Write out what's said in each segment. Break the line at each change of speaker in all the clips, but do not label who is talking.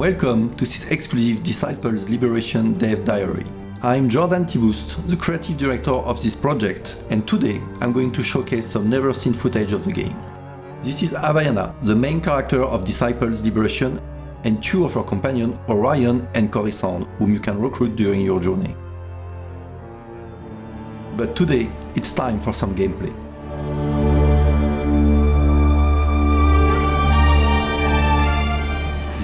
Welcome to this exclusive Disciples Liberation Dev Diary. I'm Jordan Tibust, the creative director of this project, and today I'm going to showcase some never-seen footage of the game. This is Aviana, the main character of Disciples Liberation, and two of her companions, Orion and Coruscant, whom you can recruit during your journey. But today, it's time for some gameplay.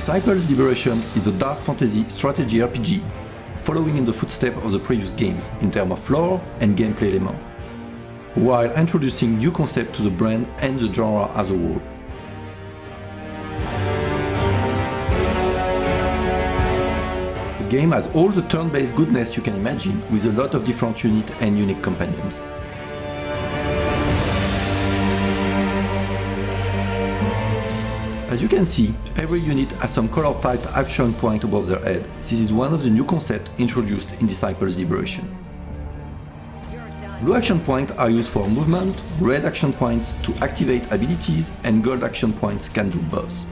Disciples Liberation is a dark fantasy strategy RPG, following in the footsteps of the previous games in terms of lore and gameplay elements, while introducing new concepts to the brand and the genre as a whole. The game has all the turn-based goodness you can imagine, with a lot of different units and unique companions. As you can see, every unit has some color-typed action point above their head. This is one of the new concepts introduced in Disciples Liberation. Blue action points are used for movement, red action points to activate abilities, and gold action points can do both.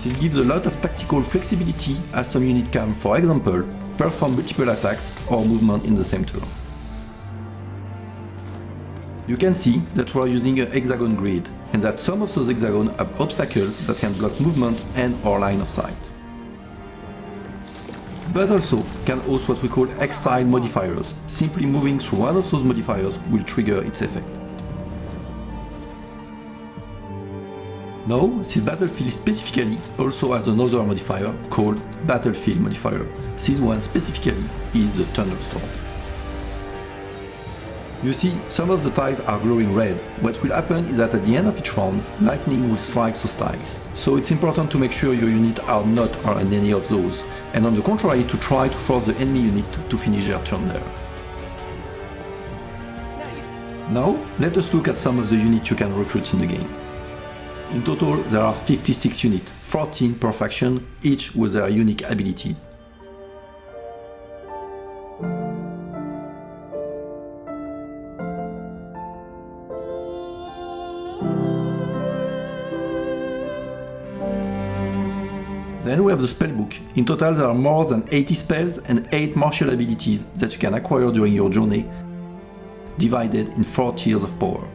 This gives a lot of tactical flexibility as some units can, for example, perform multiple attacks or movement in the same turn. You can see that we are using an hexagon grid, and that some of those hexagons have obstacles that can block movement and or line of sight. But also can host what we call X-style modifiers. Simply moving through one of those modifiers will trigger its effect. Now, this battlefield specifically also has another modifier called Battlefield Modifier. This one specifically is the Thunderstorm. You see, some of the tiles are glowing red. What will happen is that at the end of each round, lightning will strike those tiles. So it's important to make sure your units are not on any of those, and on the contrary to try to force the enemy unit to finish their turn there. Now, let us look at some of the units you can recruit in the game. In total, there are 56 units, 14 per faction, each with their unique abilities. Then we have the spellbook. In total there are more than 80 spells and 8 martial abilities that you can acquire during your journey, divided in 4 tiers of power.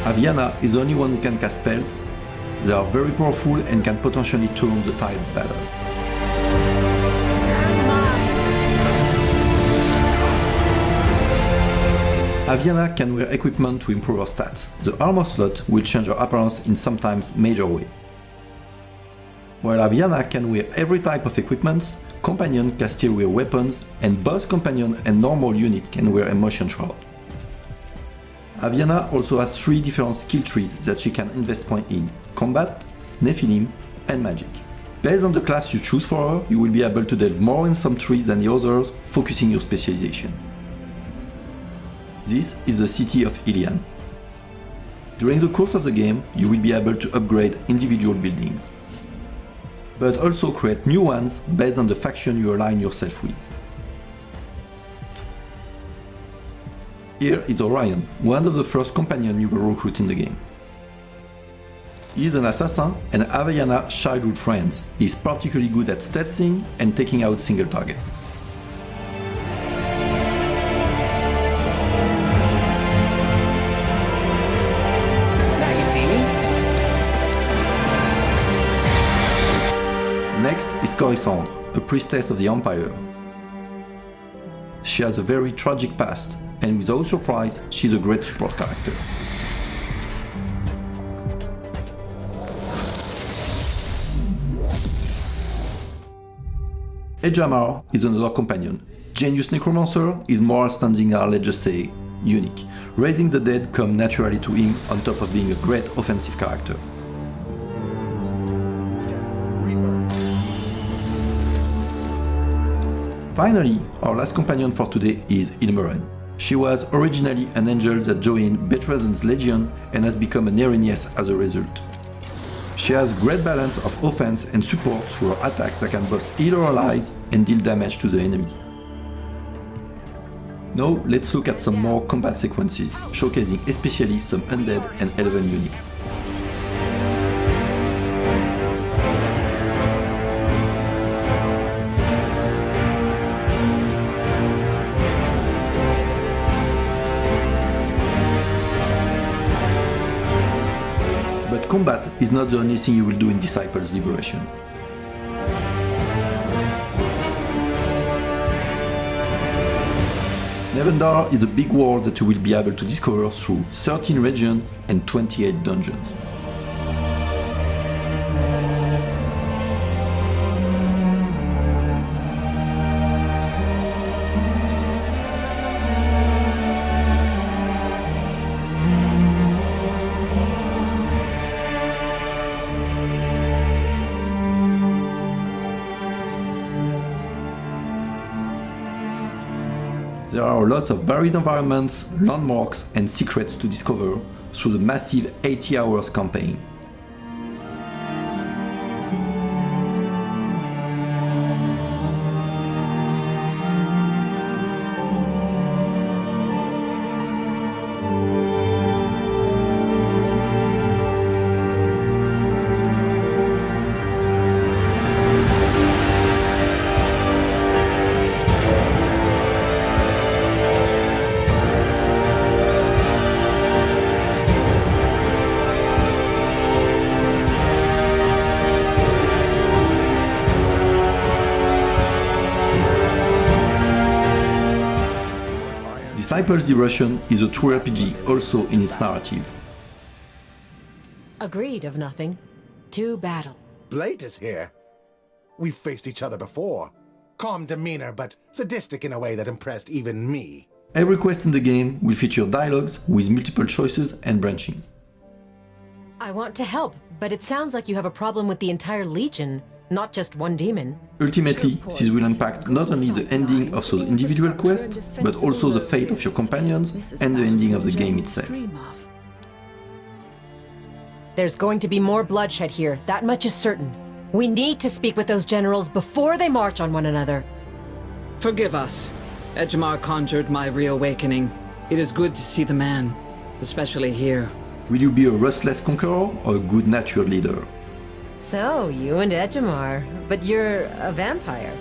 Aviana is the only one who can cast spells. They are very powerful and can potentially turn the tide of battle. Aviana can wear equipment to improve her stats. The armor slot will change her appearance in sometimes major way. While Aviana can wear every type of equipment, companion can still wear weapons, and both companion and normal unit can wear emotion shroud. Aviana also has 3 different skill trees that she can invest points in: combat, Nephilim, and magic. Based on the class you choose for her, you will be able to delve more in some trees than the others, focusing your specialization. This is the city of Ilian. During the course of the game, you will be able to upgrade individual buildings, but also create new ones based on the faction you align yourself with. Here is Orion, one of the first companions you will recruit in the game. He is an assassin and Aviana's childhood friend. He is particularly good at stealthing and taking out single targets.
Now you see me?
Next is Coruscant, a priestess of the Empire. She has a very tragic past, and without surprise, she's a great support character. Ejamar is another companion. Genius Necromancer is more standing, let's just say, unique. Raising the dead come naturally to him on top of being a great offensive character. Finally, our last companion for today is Ilmeren. She was originally an angel that joined Betrazen's Legion and has become an Erinies as a result. She has great balance of offense and support through her attacks that can both heal her allies and deal damage to the enemies. Now let's look at some more combat sequences, showcasing especially some undead and elven units. But combat is not the only thing you will do in Disciples Liberation. Nevendaar is a big world that you will be able to discover through 13 regions and 28 dungeons. There are a lot of varied environments, landmarks and secrets to discover through the massive 80 hours campaign. Disciples Liberation is a true RPG also in its narrative.
Agreed of nothing. To battle.
Blade is here. We've faced each other before. Calm demeanor, but sadistic in a way that impressed even me.
Every quest in the game will feature dialogues with multiple choices and branching.
I want to help, but it sounds like you have a problem with the entire Legion, not just one demon.
Ultimately, this will impact not only the ending of those individual quests, but also the fate of your companions and the ending of the game itself.
There's going to be more bloodshed here, that much is certain. We need to speak with those generals before they march on one another.
Forgive us. Edgemar conjured my reawakening. It is good to see the man, especially here.
Will you be a restless conqueror or a good natured leader?
So, you and Edgemar, but you're a vampire.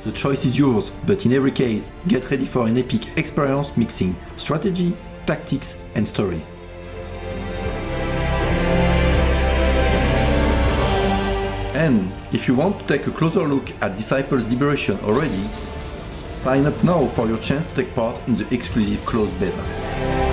The choice is yours, but in every case, get ready for an epic experience mixing strategy, tactics and stories. And if you want to take a closer look at Disciples Liberation already, sign up now for your chance to take part in the exclusive closed beta.